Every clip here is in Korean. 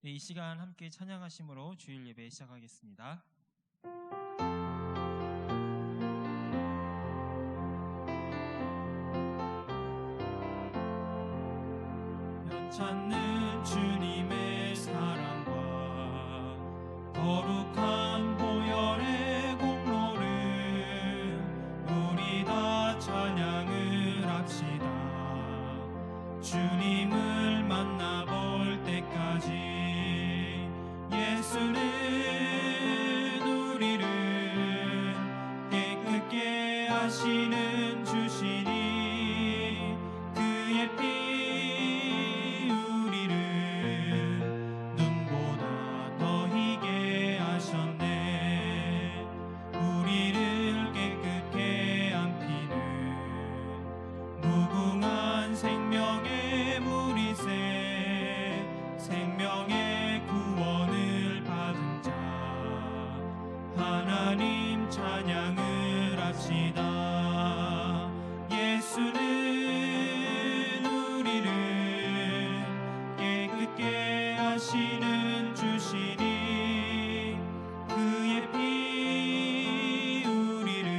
이 시간 함께 찬양하심으로 주일 예배 시작하겠습니다. 찾는 주님의 사랑과 거룩한 보혈의 공로를 우리 다 찬양을 합시다. 주님을 만나볼 때까지 예수는 우리를 깨끗게 하시는 주시니 그의 피 하나님 찬양을 합시다. 예수는 우리를 깨끗게 하시는 주시니 그의 피 우리를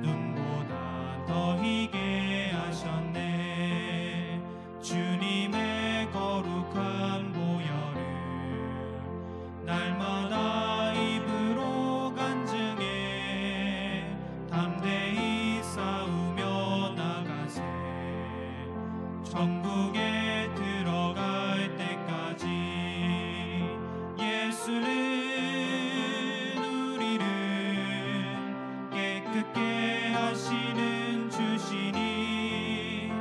눈보다 더 희게 하셨네. 주님의 거룩한 보혈을 날마다 천국에 들어갈 때까지 예수는 우리를 깨끗게 하시는 주시니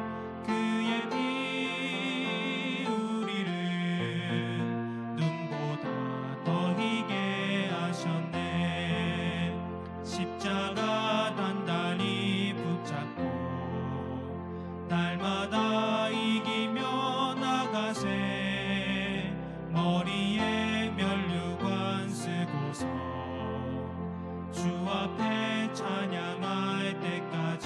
그의 피 우리를 눈보다 더 희게 하셨네. 십자가 단단히 붙잡고 날마다 이기며 나가세. 머리에 면류관 쓰고서 주 앞에 찬양할 때까지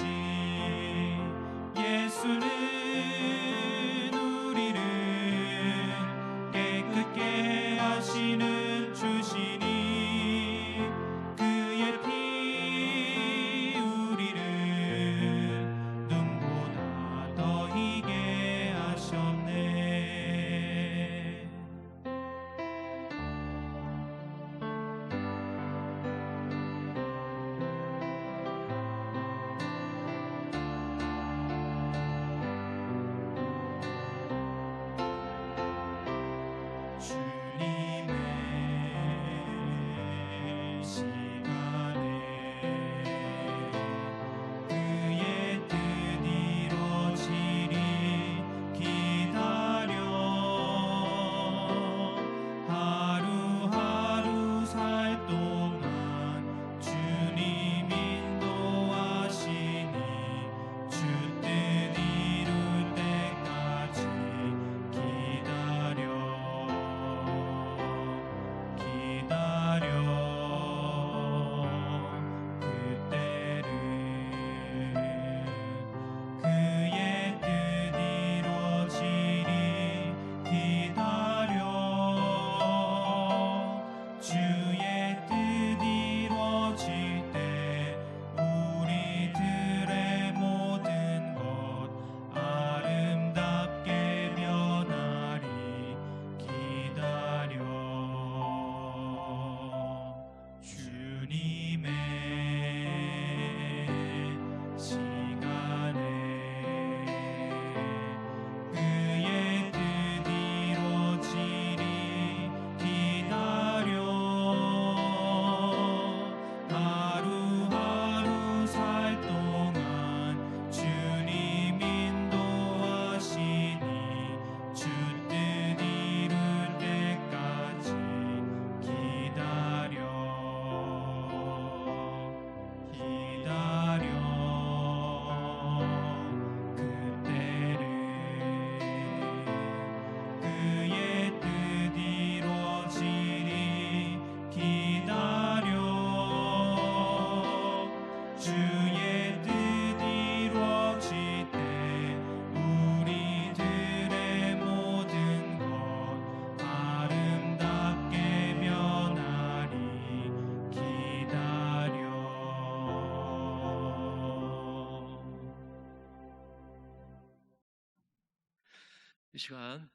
이 시간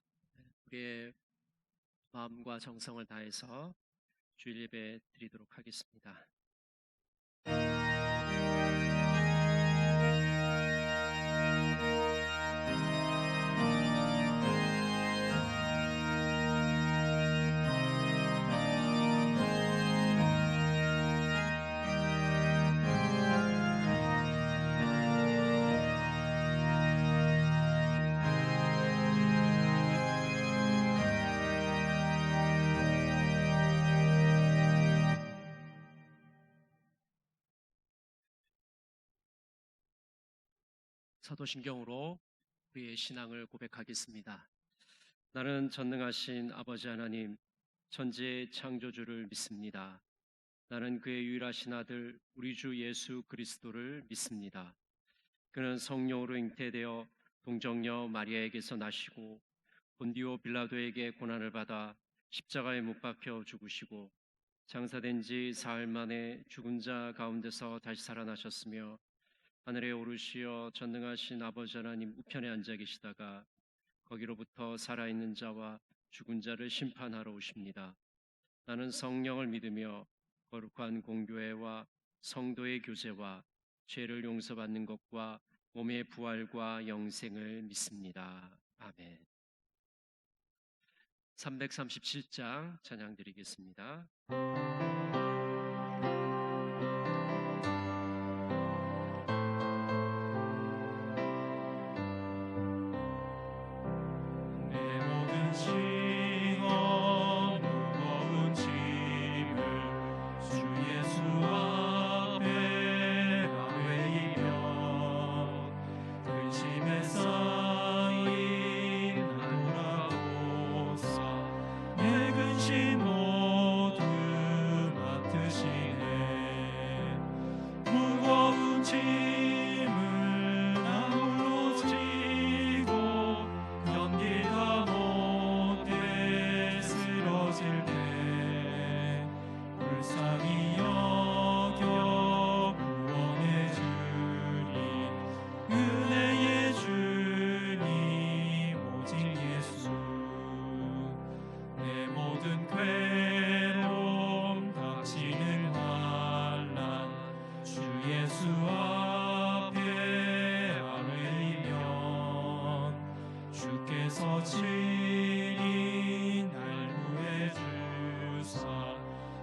우리의 마음과 정성을 다해서 주일 예배 드리도록 하겠습니다. 사도신경으로 우리의 신앙을 고백하겠습니다. 나는 전능하신 아버지 하나님, 천지의 창조주를 믿습니다. 나는 그의 유일하신 아들 우리 주 예수 그리스도를 믿습니다. 그는 성령으로 잉태되어 동정녀 마리아에게서 나시고 본디오 빌라도에게 고난을 받아 십자가에 못 박혀 죽으시고 장사된 지 사흘 만에 죽은 자 가운데서 다시 살아나셨으며 하늘에 오르시어 전능하신 아버지 하나님 우편에 앉아 계시다가 거기로부터 살아있는 자와 죽은 자를 심판하러 오십니다. 나는 성령을 믿으며 거룩한 공교회와 성도의 교제와 죄를 용서받는 것과 몸의 부활과 영생을 믿습니다. 아멘. 337장 찬양 드리겠습니다.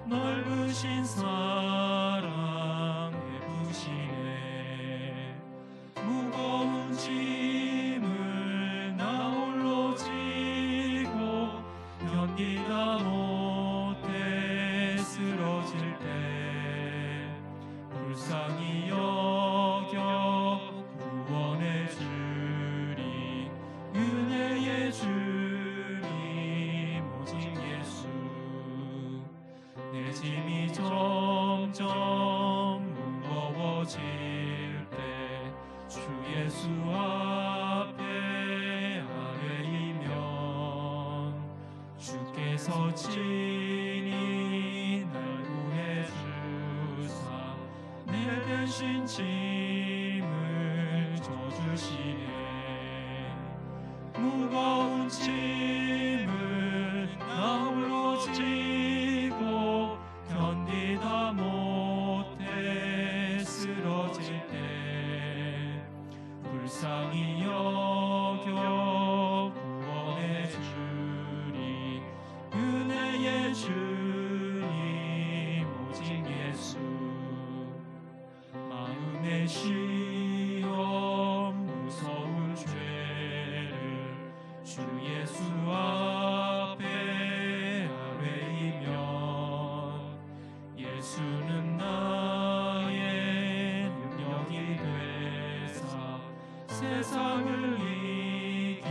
넓으신 사랑 베푸시네. 무거운 짐을 나 홀로 지고 견디다 못해 쓰러질 때 불쌍히 여겨 구원해 주리. 은혜의 주님 오직 예수. 내 짐이 점점 무거워질 때 주 예수 앞에 아뢰이면 주께서 친히 날 구해 주사 내 대신 짐을 져주시네. 무거운 짐을 나 홀로 지고 견디다 못해 쓰러질 때 불쌍히 여겨 구원해 주리. 은혜의 주님 오직 예수. 마음의 시험 무서운 죄를 주 예수 앞에 아뢰이면 예수는 나의 능력이 되사 세상을 이길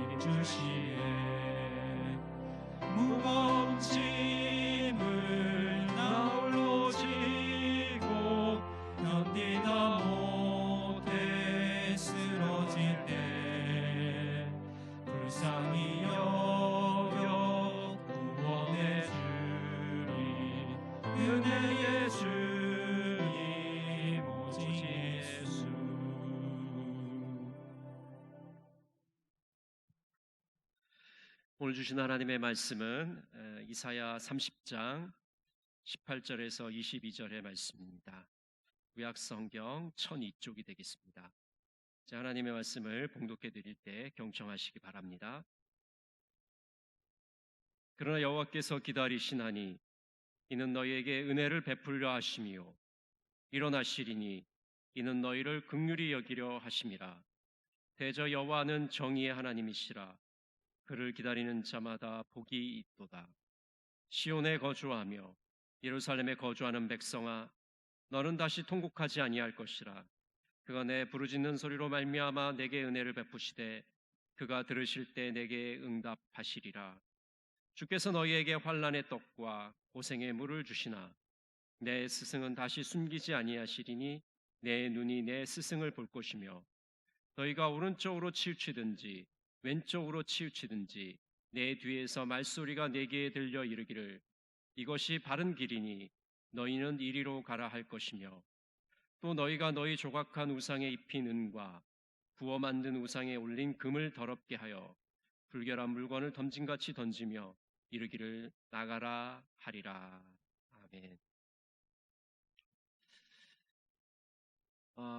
힘 주시네. 무거운 짐을 나 홀로 지고 견디다 못해 쓰러질 때 불쌍히 여겨 구원해 주리. 은혜의 주님 오직 예수. 오늘 주신 하나님의 말씀은 이사야 30장 18절에서 22절의 말씀입니다. 구약성경 1002쪽이 되겠습니다. 자, 하나님의 말씀을 봉독해 드릴 때 경청하시기 바랍니다. 그러나 여호와께서 기다리시나니 이는 너희에게 은혜를 베풀려 하심이요 일어나시리니 이는 너희를 긍휼히 여기려 하심이라. 대저 여호와는 정의의 하나님이시라. 그를 기다리는 자마다 복이 있도다. 시온에 거주하며 예루살렘에 거주하는 백성아, 너는 다시 통곡하지 아니할 것이라. 그가 내 부르짖는 소리로 말미암아 내게 은혜를 베푸시되 그가 들으실 때 내게 응답하시리라. 주께서 너희에게 환난의 떡과 고생의 물을 주시나 내 스승은 다시 숨기지 아니하시리니 내 눈이 내 스승을 볼 것이며 너희가 오른쪽으로 치우치든지 왼쪽으로 치우치든지 내 뒤에서 말소리가 내게 들려 이르기를 이것이 바른 길이니 너희는 이리로 가라 할 것이며 또 너희가 너희 조각한 우상에 입힌 은과 부어 만든 우상에 올린 금을 더럽게 하여 불결한 물건을 던짐같이 던지며 이르기를 나가라 하리라. 아멘.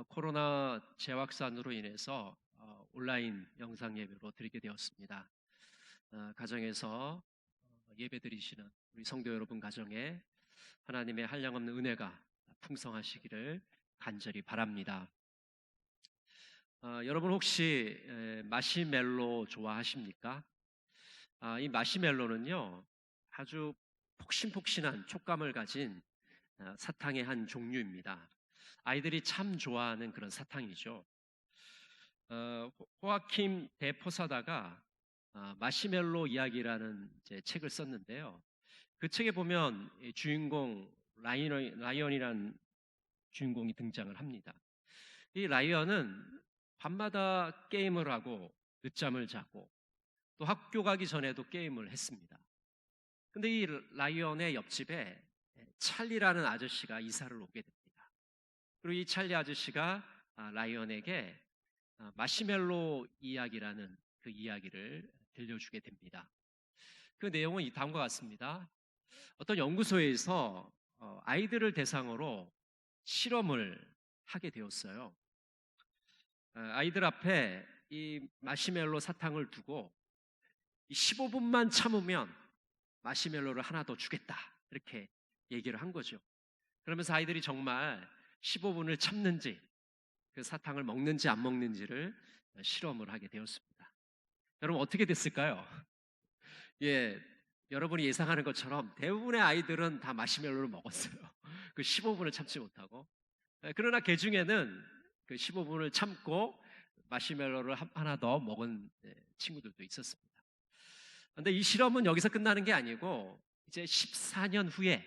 코로나 재확산으로 인해서 온라인 영상 예배로 드리게 되었습니다. 가정에서 예배 드리시는 우리 성도 여러분 가정에 하나님의 한량없는 은혜가 풍성하시기를 간절히 바랍니다. 여러분 혹시 마시멜로 좋아하십니까? 이 마시멜로는요 아주 폭신폭신한 촉감을 가진 사탕의 한 종류입니다. 아이들이 참 좋아하는 그런 사탕이죠. 호아킴 데 포사다가 마시멜로 이야기라는 책을 썼는데요. 그 책에 보면 주인공 라이언이라는 주인공이 등장을 합니다. 이 라이언은 밤마다 게임을 하고 늦잠을 자고 또 학교 가기 전에도 게임을 했습니다. 근데 이 라이언의 옆집에 찰리라는 아저씨가 이사를 오게 됩니다. 그리고 이 찰리 아저씨가 라이언에게 마시멜로 이야기라는 그 이야기를 들려주게 됩니다. 그 내용은 이 다음과 같습니다. 어떤 연구소에서 아이들을 대상으로 실험을 하게 되었어요. 아이들 앞에 이 마시멜로 사탕을 두고 15분만 참으면 마시멜로를 하나 더 주겠다 이렇게 얘기를 한 거죠. 그러면서 아이들이 정말 15분을 참는지 그 사탕을 먹는지 안 먹는지를 실험을 하게 되었습니다. 여러분 어떻게 됐을까요? 예, 여러분이 예상하는 것처럼 대부분의 아이들은 다 마시멜로를 먹었어요. 그 15분을 참지 못하고. 그러나 그 중에는 그 15분을 참고 마시멜로를 하나 더 먹은 친구들도 있었습니다. 그런데 이 실험은 여기서 끝나는 게 아니고 이제 14년 후에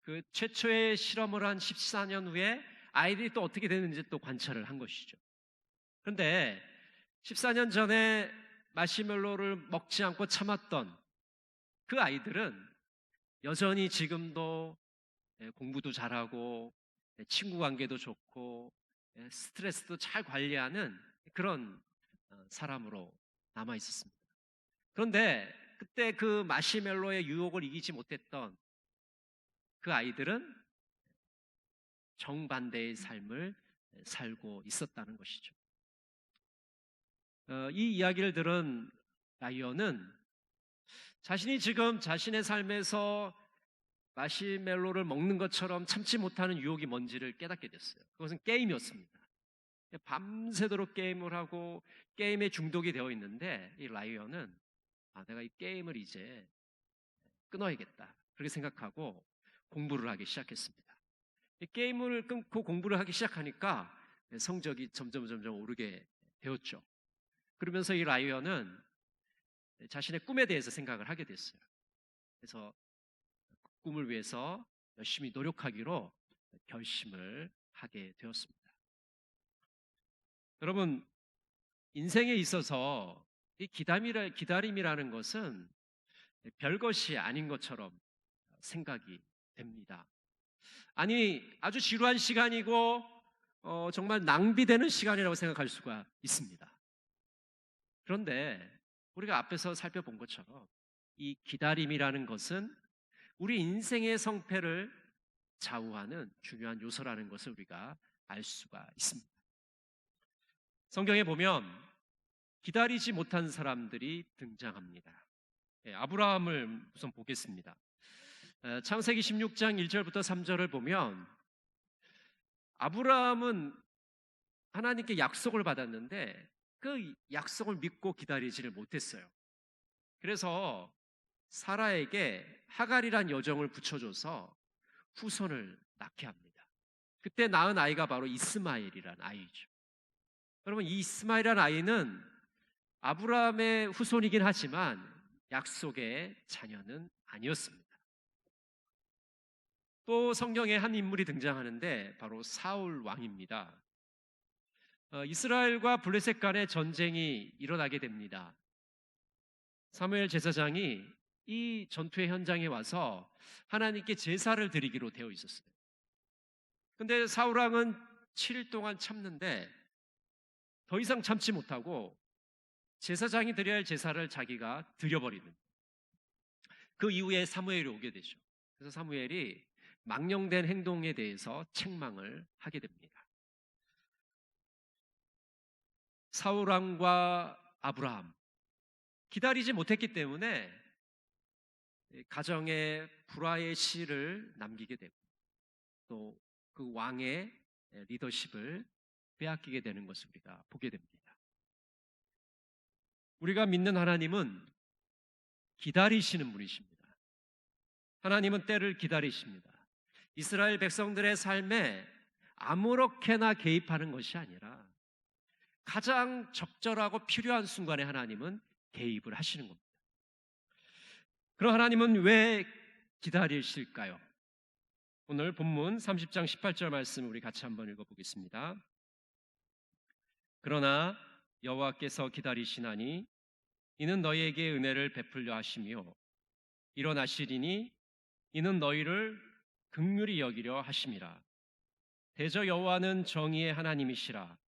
그 최초의 실험을 한 14년 후에 아이들이 또 어떻게 되는지 또 관찰을 한 것이죠. 그런데 14년 전에 마시멜로를 먹지 않고 참았던 그 아이들은 여전히 지금도 공부도 잘하고 친구 관계도 좋고 스트레스도 잘 관리하는 그런 사람으로 남아 있었습니다. 그런데 그때 그 마시멜로의 유혹을 이기지 못했던 그 아이들은 정반대의 삶을 살고 있었다는 것이죠. 이 이야기를 들은 라이언은 자신이 지금 자신의 삶에서 마시멜로를 먹는 것처럼 참지 못하는 유혹이 뭔지를 깨닫게 됐어요. 그것은 게임이었습니다. 밤새도록 게임을 하고 게임에 중독이 되어 있는데 이 라이언은 내가 이 게임을 이제 끊어야겠다 그렇게 생각하고 공부를 하기 시작했습니다. 이 게임을 끊고 공부를 하기 시작하니까 성적이 점점 오르게 되었죠. 그러면서 이 라이언은 자신의 꿈에 대해서 생각을 하게 됐어요. 그래서 그 꿈을 위해서 열심히 노력하기로 결심을 하게 되었습니다. 여러분, 인생에 있어서 이 기다림이라는 것은 별것이 아닌 것처럼 생각이 됩니다. 아니, 아주 지루한 시간이고 정말 낭비되는 시간이라고 생각할 수가 있습니다. 그런데 우리가 앞에서 살펴본 것처럼 이 기다림이라는 것은 우리 인생의 성패를 좌우하는 중요한 요소라는 것을 우리가 알 수가 있습니다. 성경에 보면 기다리지 못한 사람들이 등장합니다. 아브라함을 우선 보겠습니다. 창세기 16장 1절부터 3절을 보면 아브라함은 하나님께 약속을 받았는데 그 약속을 믿고 기다리지를 못했어요. 그래서 사라에게 하갈이란 여종을 붙여줘서 후손을 낳게 합니다. 그때 낳은 아이가 바로 이스마엘이란 아이죠. 여러분, 이 이스마엘이란 아이는 아브라함의 후손이긴 하지만 약속의 자녀는 아니었습니다. 또 성경에 한 인물이 등장하는데 바로 사울 왕입니다. 이스라엘과 블레셋 간의 전쟁이 일어나게 됩니다. 사무엘 제사장이 이 전투의 현장에 와서 하나님께 제사를 드리기로 되어 있었어요. 근데 사울 왕은 7일 동안 참는데 더 이상 참지 못하고 제사장이 드려야 할 제사를 자기가 드려버리는, 그 이후에 사무엘이 오게 되죠. 그래서 사무엘이 망령된 행동에 대해서 책망을 하게 됩니다. 사울 왕과 아브라함, 기다리지 못했기 때문에 가정에 불화의 씨를 남기게 되고 또 그 왕의 리더십을 빼앗기게 되는 것을 우리가 보게 됩니다. 우리가 믿는 하나님은 기다리시는 분이십니다. 하나님은 때를 기다리십니다. 이스라엘 백성들의 삶에 아무렇게나 개입하는 것이 아니라 가장 적절하고 필요한 순간에 하나님은 개입을 하시는 겁니다. 그럼 하나님은 왜 기다리실까요? 오늘 본문 30장 18절 말씀 우리 같이 한번 읽어보겠습니다. 그러나 여호와께서 기다리시나니 이는 너희에게 은혜를 베풀려 하시며 일어나시리니 이는 너희를 긍휼히 여기려 하심이라. 대저 여호와는 정의의 하나님이시라.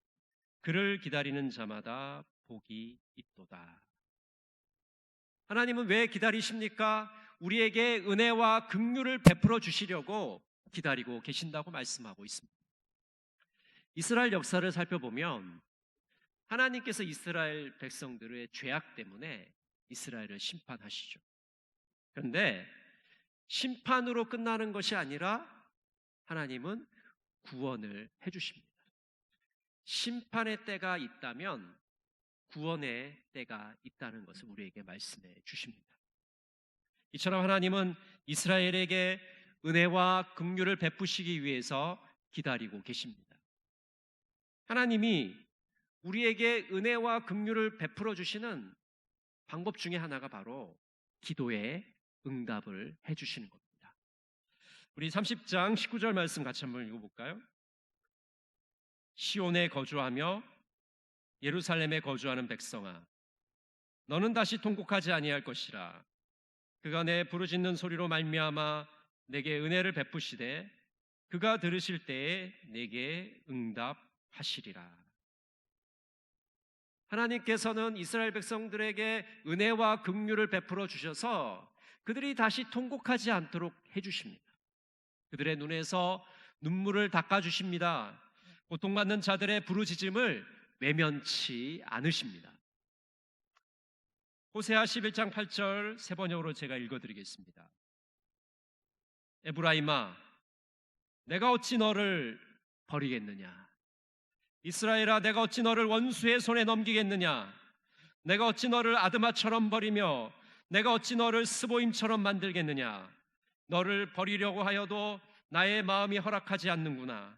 그를 기다리는 자마다 복이 있도다. 하나님은 왜 기다리십니까? 우리에게 은혜와 긍휼을 베풀어 주시려고 기다리고 계신다고 말씀하고 있습니다. 이스라엘 역사를 살펴보면 하나님께서 이스라엘 백성들의 죄악 때문에 이스라엘을 심판하시죠. 그런데 심판으로 끝나는 것이 아니라 하나님은 구원을 해주십니다. 심판의 때가 있다면 구원의 때가 있다는 것을 우리에게 말씀해 주십니다. 이처럼 하나님은 이스라엘에게 은혜와 긍휼을 베푸시기 위해서 기다리고 계십니다. 하나님이 우리에게 은혜와 긍휼을 베풀어 주시는 방법 중에 하나가 바로 기도에 응답을 해주시는 겁니다. 우리 30장 19절 말씀 같이 한번 읽어볼까요? 시온에 거주하며 예루살렘에 거주하는 백성아, 너는 다시 통곡하지 아니할 것이라. 그가 내 부르짖는 소리로 말미암아 내게 은혜를 베푸시되 그가 들으실 때에 내게 응답하시리라. 하나님께서는 이스라엘 백성들에게 은혜와 긍휼을 베풀어 주셔서 그들이 다시 통곡하지 않도록 해주십니다. 그들의 눈에서 눈물을 닦아주십니다. 고통받는 자들의 부르짖음을 외면치 않으십니다. 호세아 11장 8절 세 번역으로 제가 읽어드리겠습니다. 에브라임아, 내가 어찌 너를 버리겠느냐? 이스라엘아, 내가 어찌 너를 원수의 손에 넘기겠느냐? 내가 어찌 너를 아드마처럼 버리며 내가 어찌 너를 스보임처럼 만들겠느냐? 너를 버리려고 하여도 나의 마음이 허락하지 않는구나.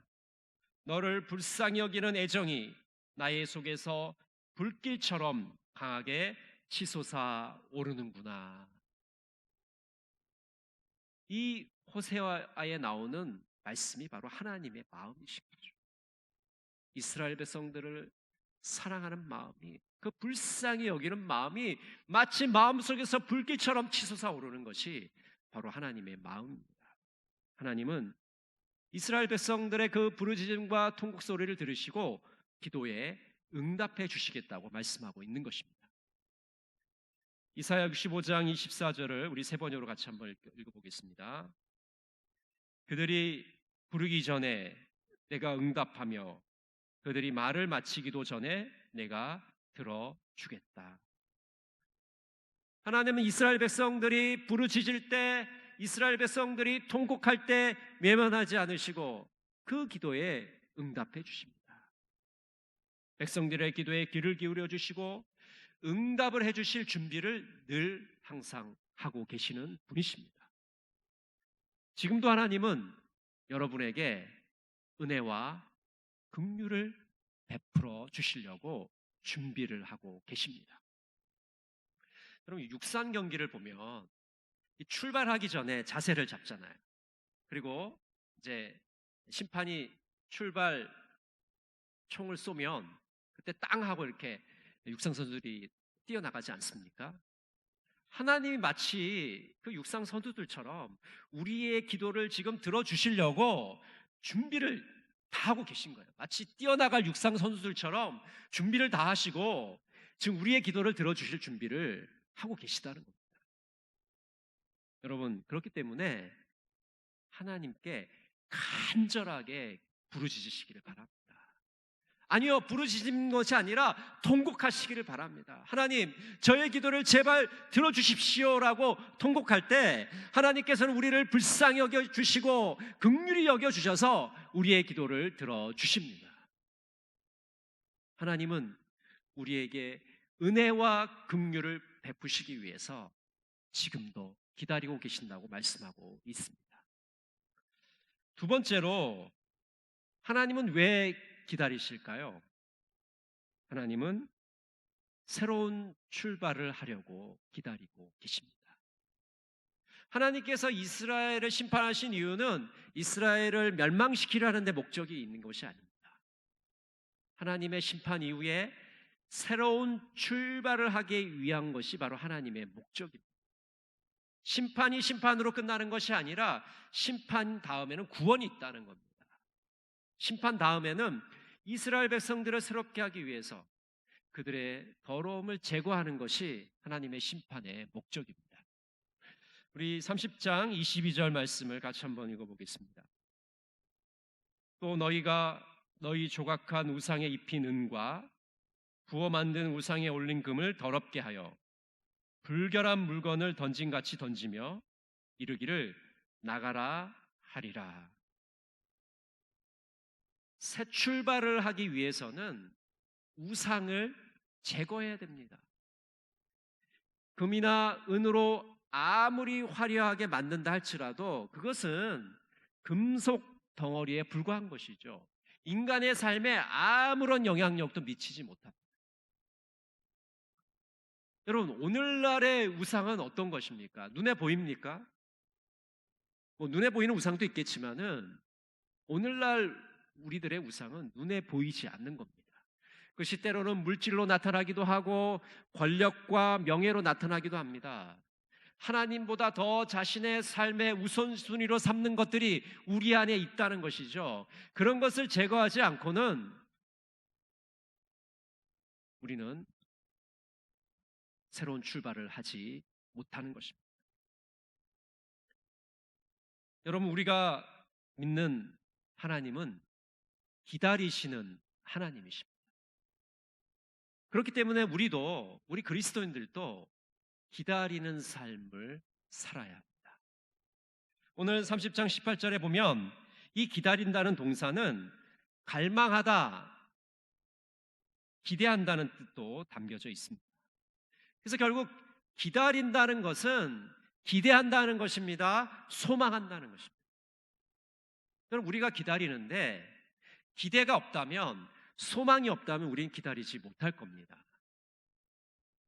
너를 불쌍히 여기는 애정이 나의 속에서 불길처럼 강하게 치솟아 오르는구나. 이 호세아에 나오는 말씀이 바로 하나님의 마음이신 거죠. 이스라엘 백성들을 사랑하는 마음이, 그 불쌍히 여기는 마음이 마치 마음속에서 불길처럼 치솟아 오르는 것이 바로 하나님의 마음입니다. 하나님은 이스라엘 백성들의 그 부르짖음과 통곡 소리를 들으시고 기도에 응답해 주시겠다고 말씀하고 있는 것입니다. 이사야 65장 24절을 우리 세 번역으로 같이 한번 읽어보겠습니다. 그들이 부르기 전에 내가 응답하며 그들이 말을 마치기도 전에 내가 들어주겠다. 하나님은 이스라엘 백성들이 부르짖을 때, 이스라엘 백성들이 통곡할 때 외면하지 않으시고 그 기도에 응답해 주십니다. 백성들의 기도에 귀를 기울여 주시고 응답을 해 주실 준비를 늘 항상 하고 계시는 분이십니다. 지금도 하나님은 여러분에게 은혜와 긍휼을 베풀어 주시려고 준비를 하고 계십니다. 여러분, 육상 경기를 보면 출발하기 전에 자세를 잡잖아요. 그리고 이제 심판이 출발 총을 쏘면 그때 땅 하고 이렇게 육상 선수들이 뛰어나가지 않습니까? 하나님이 마치 그 육상 선수들처럼 우리의 기도를 지금 들어주시려고 준비를 다 하고 계신 거예요. 마치 뛰어나갈 육상 선수들처럼 준비를 다 하시고 지금 우리의 기도를 들어주실 준비를 하고 계시다는 겁니다. 여러분, 그렇기 때문에 하나님께 간절하게 부르짖으시기를 바랍니다. 아니요, 부르짖는 것이 아니라 통곡하시기를 바랍니다. 하나님, 저의 기도를 제발 들어주십시오라고 통곡할 때 하나님께서는 우리를 불쌍히 여겨주시고 긍휼히 여겨주셔서 우리의 기도를 들어주십니다. 하나님은 우리에게 은혜와 긍휼을 베푸시기 위해서 지금도 기다리고 계신다고 말씀하고 있습니다. 두 번째로, 하나님은 왜 기다리실까요? 하나님은 새로운 출발을 하려고 기다리고 계십니다. 하나님께서 이스라엘을 심판하신 이유는 이스라엘을 멸망시키려는 데 목적이 있는 것이 아닙니다. 하나님의 심판 이후에 새로운 출발을 하기 위한 것이 바로 하나님의 목적입니다. 심판이 심판으로 끝나는 것이 아니라 심판 다음에는 구원이 있다는 겁니다. 심판 다음에는 이스라엘 백성들을 새롭게 하기 위해서 그들의 더러움을 제거하는 것이 하나님의 심판의 목적입니다. 우리 30장 22절 말씀을 같이 한번 읽어보겠습니다. 또 너희가 너희 조각한 우상에 입힌 은과 부어 만든 우상에 올린 금을 더럽게 하여 불결한 물건을 던짐같이 던지며 이르기를 나가라 하리라. 새 출발을 하기 위해서는 우상을 제거해야 됩니다. 금이나 은으로 아무리 화려하게 만든다 할지라도 그것은 금속 덩어리에 불과한 것이죠. 인간의 삶에 아무런 영향력도 미치지 못합니다. 여러분, 오늘날의 우상은 어떤 것입니까? 눈에 보입니까? 눈에 보이는 우상도 있겠지만은 오늘날 우리들의 우상은 눈에 보이지 않는 겁니다. 그것이 때로는 물질로 나타나기도 하고 권력과 명예로 나타나기도 합니다. 하나님보다 더 자신의 삶의 우선순위로 삼는 것들이 우리 안에 있다는 것이죠. 그런 것을 제거하지 않고는 우리는 새로운 출발을 하지 못하는 것입니다. 여러분, 우리가 믿는 하나님은 기다리시는 하나님이십니다. 그렇기 때문에 우리 그리스도인들도 기다리는 삶을 살아야 합니다. 오늘 30장 18절에 보면 이 기다린다는 동사는 갈망하다, 기대한다는 뜻도 담겨져 있습니다. 그래서 결국 기다린다는 것은 기대한다는 것입니다. 소망한다는 것입니다. 여러분, 우리가 기다리는데 기대가 없다면, 소망이 없다면 우리는 기다리지 못할 겁니다.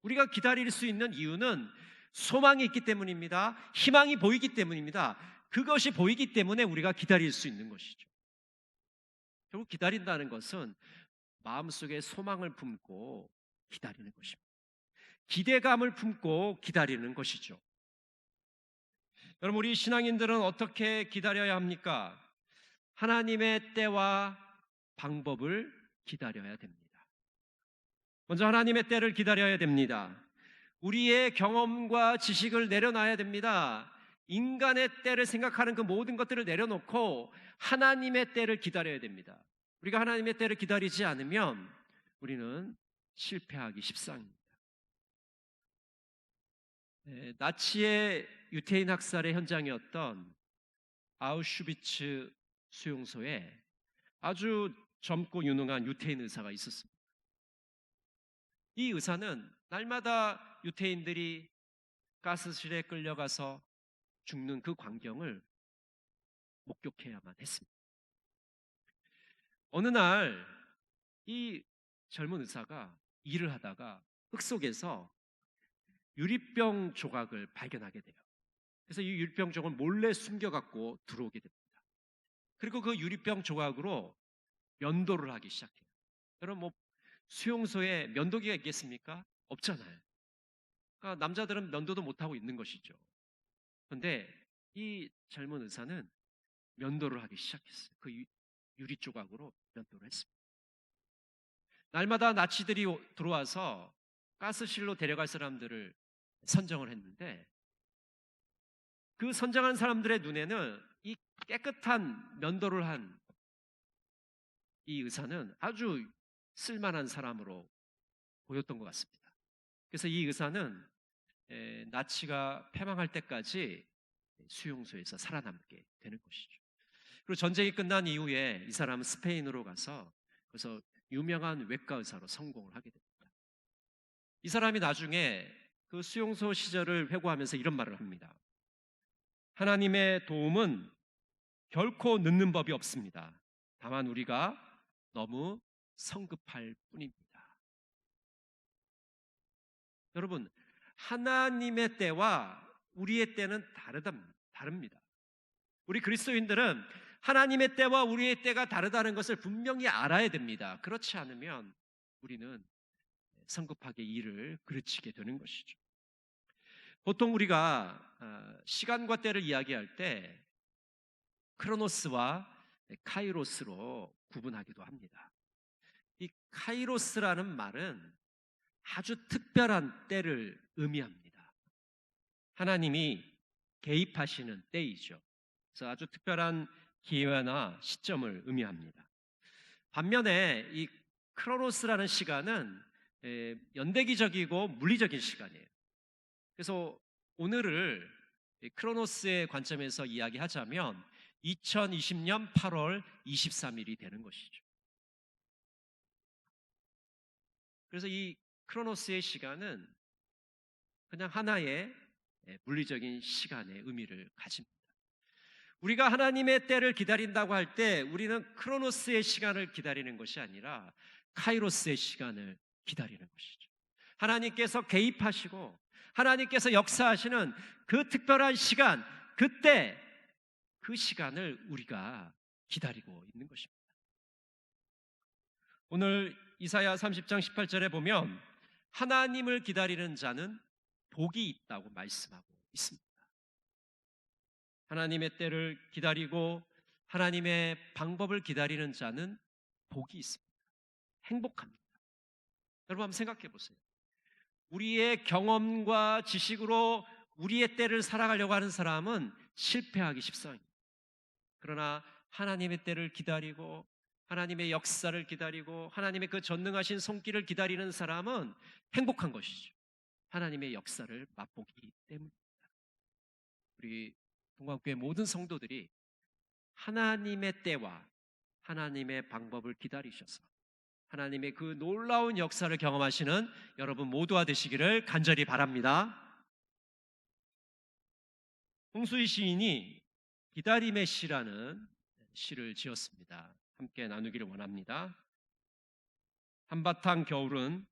우리가 기다릴 수 있는 이유는 소망이 있기 때문입니다. 희망이 보이기 때문입니다. 그것이 보이기 때문에 우리가 기다릴 수 있는 것이죠. 결국 기다린다는 것은 마음속에 소망을 품고 기다리는 것입니다. 기대감을 품고 기다리는 것이죠. 여러분, 우리 신앙인들은 어떻게 기다려야 합니까? 하나님의 때와 방법을 기다려야 됩니다. 먼저 하나님의 때를 기다려야 됩니다. 우리의 경험과 지식을 내려놔야 됩니다. 인간의 때를 생각하는 그 모든 것들을 내려놓고 하나님의 때를 기다려야 됩니다. 우리가 하나님의 때를 기다리지 않으면 우리는 실패하기 십상입니다. 나치의 유태인 학살의 현장이었던 아우슈비츠 수용소에 아주 젊고 유능한 유태인 의사가 있었습니다. 이 의사는 날마다 유태인들이 가스실에 끌려가서 죽는 그 광경을 목격해야만 했습니다. 어느 날 이 젊은 의사가 일을 하다가 흙 속에서 유리병 조각을 발견하게 돼요. 그래서 이 유리병 조각을 몰래 숨겨갖고 들어오게 됩니다. 그리고 그 유리병 조각으로 면도를 하기 시작해요. 여러분 뭐 수용소에 면도기가 있겠습니까? 없잖아요. 그러니까 남자들은 면도도 못하고 있는 것이죠. 그런데 이 젊은 의사는 면도를 하기 시작했어요. 그 유리 조각으로 면도를 했습니다. 날마다 나치들이 들어와서 가스실로 데려갈 사람들을 선정을 했는데 그 선정한 사람들의 눈에는 이 깨끗한 면도를 한 이 의사는 아주 쓸만한 사람으로 보였던 것 같습니다. 그래서 이 의사는 나치가 패망할 때까지 수용소에서 살아남게 되는 것이죠. 그리고 전쟁이 끝난 이후에 이 사람은 스페인으로 가서 그래서 유명한 외과 의사로 성공을 하게 됩니다. 이 사람이 나중에 그 수용소 시절을 회고하면서 이런 말을 합니다. 하나님의 도움은 결코 늦는 법이 없습니다. 다만 우리가 너무 성급할 뿐입니다. 여러분, 하나님의 때와 우리의 때는 다릅니다. 우리 그리스도인들은 하나님의 때와 우리의 때가 다르다는 것을 분명히 알아야 됩니다. 그렇지 않으면 우리는 성급하게 일을 그르치게 되는 것이죠. 보통 우리가 시간과 때를 이야기할 때 크로노스와 카이로스로 구분하기도 합니다. 이 카이로스라는 말은 아주 특별한 때를 의미합니다. 하나님이 개입하시는 때이죠. 그래서 아주 특별한 기회나 시점을 의미합니다. 반면에 이 크로노스라는 시간은 연대기적이고 물리적인 시간이에요. 그래서 오늘을 크로노스의 관점에서 이야기하자면 2020년 8월 23일이 되는 것이죠. 그래서 이 크로노스의 시간은 그냥 하나의 물리적인 시간의 의미를 가집니다. 우리가 하나님의 때를 기다린다고 할 때 우리는 크로노스의 시간을 기다리는 것이 아니라 카이로스의 시간을 기다리는 것이죠. 하나님께서 개입하시고 하나님께서 역사하시는 그 특별한 시간, 그때 그 시간을 우리가 기다리고 있는 것입니다. 오늘 이사야 30장 18절에 보면 하나님을 기다리는 자는 복이 있다고 말씀하고 있습니다. 하나님의 때를 기다리고 하나님의 방법을 기다리는 자는 복이 있습니다. 행복합니다. 여러분 한번 생각해 보세요. 우리의 경험과 지식으로 우리의 때를 살아가려고 하는 사람은 실패하기 십상입니다. 그러나 하나님의 때를 기다리고 하나님의 역사를 기다리고 하나님의 그 전능하신 손길을 기다리는 사람은 행복한 것이죠. 하나님의 역사를 맛보기 때문입니다. 우리 동광교회 모든 성도들이 하나님의 때와 하나님의 방법을 기다리셔서 하나님의 그 놀라운 역사를 경험하시는 여러분 모두가 되시기를 간절히 바랍니다. 홍수희 시인이 기다림의 시라는 시를 지었습니다. 함께 나누기를 원합니다. 한바탕 겨울은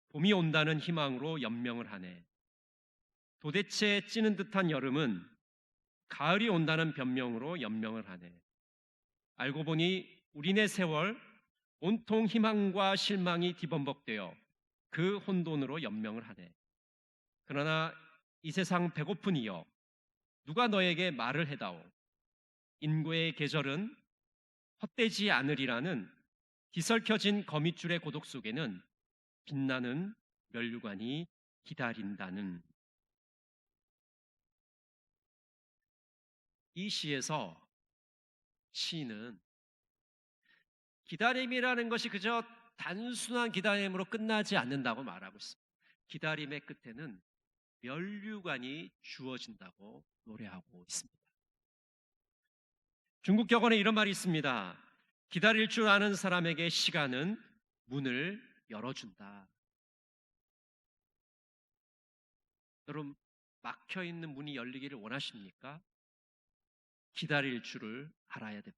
봄이 온다는 희망으로 연명을 하네. 도대체 찌는 듯한 여름은 가을이 온다는 변명으로 연명을 하네. 알고 보니 우리네 세월 온통 희망과 실망이 뒤범벅되어 그 혼돈으로 연명을 하네. 그러나 이 세상 배고픈 이여 누가 너에게 말을 해다오. 인고의 계절은 헛되지 않으리라는 뒤설켜진 거미줄의 고독 속에는 빛나는 면류관이 기다린다는 이 시에서 시인은 기다림이라는 것이 그저 단순한 기다림으로 끝나지 않는다고 말하고 있습니다. 기다림의 끝에는 면류관이 주어진다고 노래하고 있습니다. 중국 격언에 이런 말이 있습니다. 기다릴 줄 아는 사람에게 시간은 문을 열어준다. 여러분, 막혀있는 문이 열리기를 원하십니까? 기다릴 줄을 알아야 됩니다.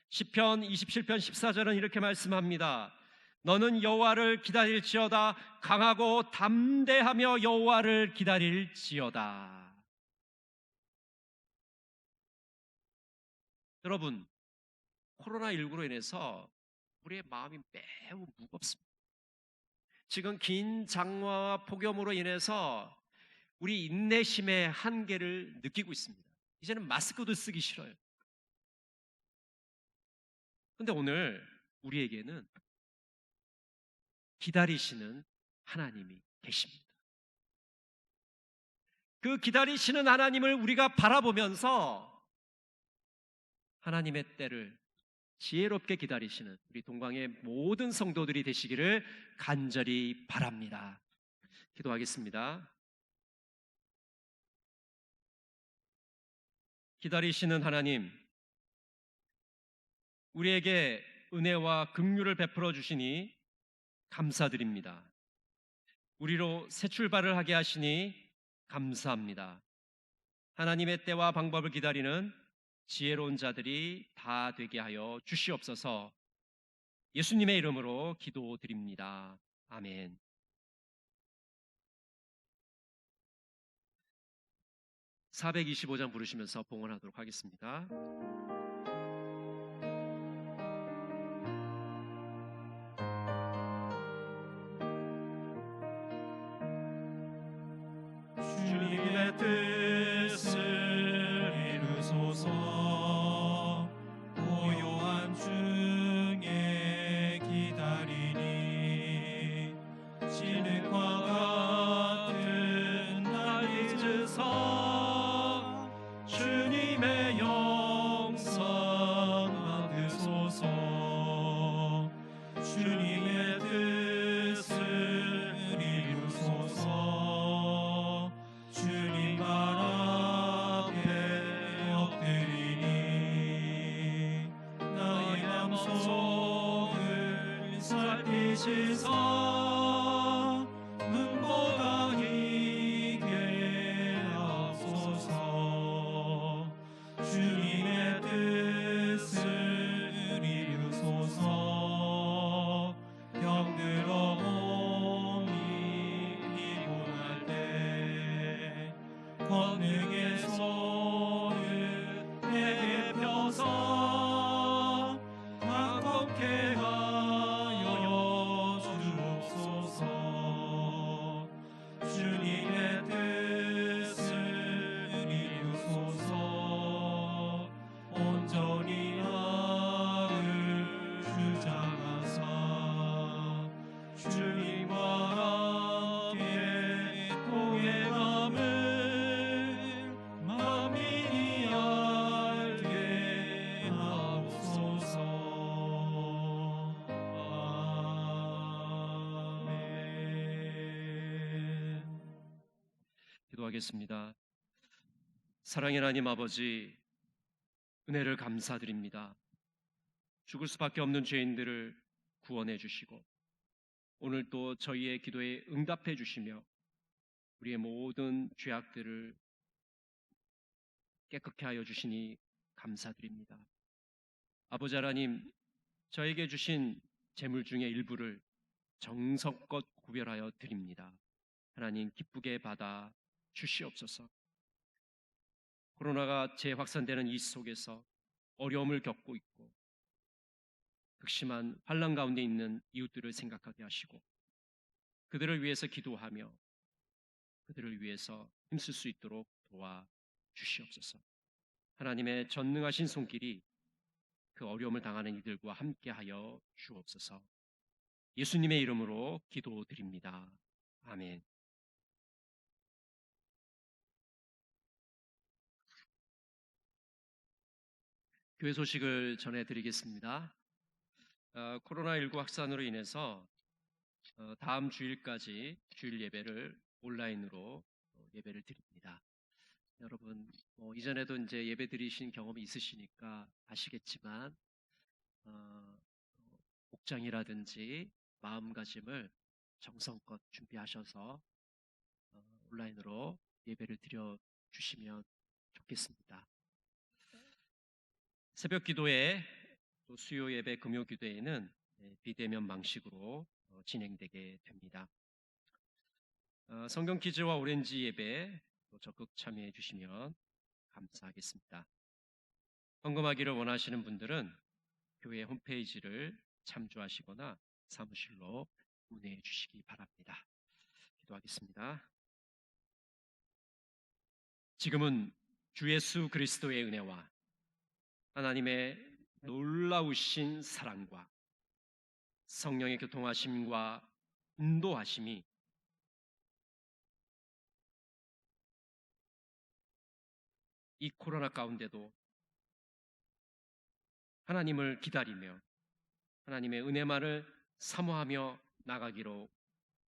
시편 27편 14절은 이렇게 말씀합니다. 너는 여호와를 기다릴지어다. 강하고 담대하며 여호와를 기다릴지어다. 여러분, 코로나19로 인해서 우리의 마음이 매우 무겁습니다. 지금 긴 장마와 폭염으로 인해서 우리 인내심의 한계를 느끼고 있습니다. 이제는 마스크도 쓰기 싫어요. 그런데 오늘 우리에게는 기다리시는 하나님이 계십니다. 그 기다리시는 하나님을 우리가 바라보면서 하나님의 때를 지혜롭게 기다리시는 우리 동광의 모든 성도들이 되시기를 간절히 바랍니다. 기도하겠습니다. 기다리시는 하나님, 우리에게 은혜와 긍휼을 베풀어 주시니 감사드립니다. 우리로 새 출발을 하게 하시니 감사합니다. 하나님의 때와 방법을 기다리는 지혜로운 자들이 다 되게 하여 주시옵소서. 예수님의 이름으로 기도드립니다. 아멘. (425장) 부르시면서 봉헌하도록 하겠습니다. 주님의 뜻을 이루소서. 고요한 중에 기다리니 진흙과 같은 날 잊으사 주님의 영상 받으소서. 주님의 뜻을 이루소서. 주님 발 앞에 엎드리니 나의 맘속을 살피시사 눈보다 희게 하소서. 주님의 뜻을 이루소서. 병들어 몸이 피곤할 때 권능의 손을 내게 펴서 강건케 하여 주옵소서. 주님의 뜻을 이루소서. 온전히 나를 주장하사 주님과 함께 동행함을 만민이 알게 하옵소서. 아멘. 기도하겠습니다. 사랑의 하나님 아버지, 은혜를 감사드립니다. 죽을 수밖에 없는 죄인들을 구원해 주시고 오늘 또 저희의 기도에 응답해 주시며 우리의 모든 죄악들을 깨끗게 하여 주시니 감사드립니다. 아버지 하나님, 저에게 주신 재물 중에 일부를 정성껏 구별하여 드립니다. 하나님, 기쁘게 받아 주시옵소서. 코로나가 재확산되는 이 속에서 어려움을 겪고 있고 극심한 환난 가운데 있는 이웃들을 생각하게 하시고 그들을 위해서 기도하며 그들을 위해서 힘쓸 수 있도록 도와 주시옵소서. 하나님의 전능하신 손길이 그 어려움을 당하는 이들과 함께하여 주옵소서. 예수님의 이름으로 기도드립니다. 아멘. 교회 소식을 전해드리겠습니다. 코로나19 확산으로 인해서 다음 주일까지 주일 예배를 온라인으로 예배를 드립니다. 여러분 이전에도 이제 예배 드리신 경험이 있으시니까 아시겠지만 복장이라든지 마음가짐을 정성껏 준비하셔서 온라인으로 예배를 드려 주시면 좋겠습니다. 새벽 기도회, 또 수요 예배, 금요 기도회는 비대면 방식으로 진행되게 됩니다. 성경 퀴즈와 오렌지 예배 적극 참여해 주시면 감사하겠습니다. 헌금하기를 원하시는 분들은 교회 홈페이지를 참조하시거나 사무실로 문의해 주시기 바랍니다. 기도하겠습니다. 지금은 주 예수 그리스도의 은혜와 하나님의 놀라우신 사랑과 성령의 교통하심과 인도하심이 이 코로나 가운데도 하나님을 기다리며 하나님의 은혜만을 사모하며 나가기로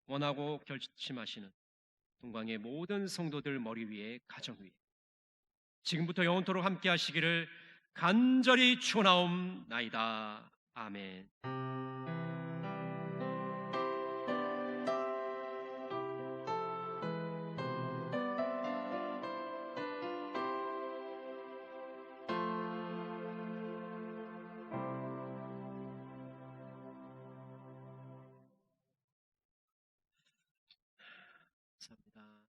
원하고 결심하시는 동광의 모든 성도들 머리 위에 가정 위에 지금부터 영원토록 함께 하시기를 간절히 축원하옵나이다. 아멘.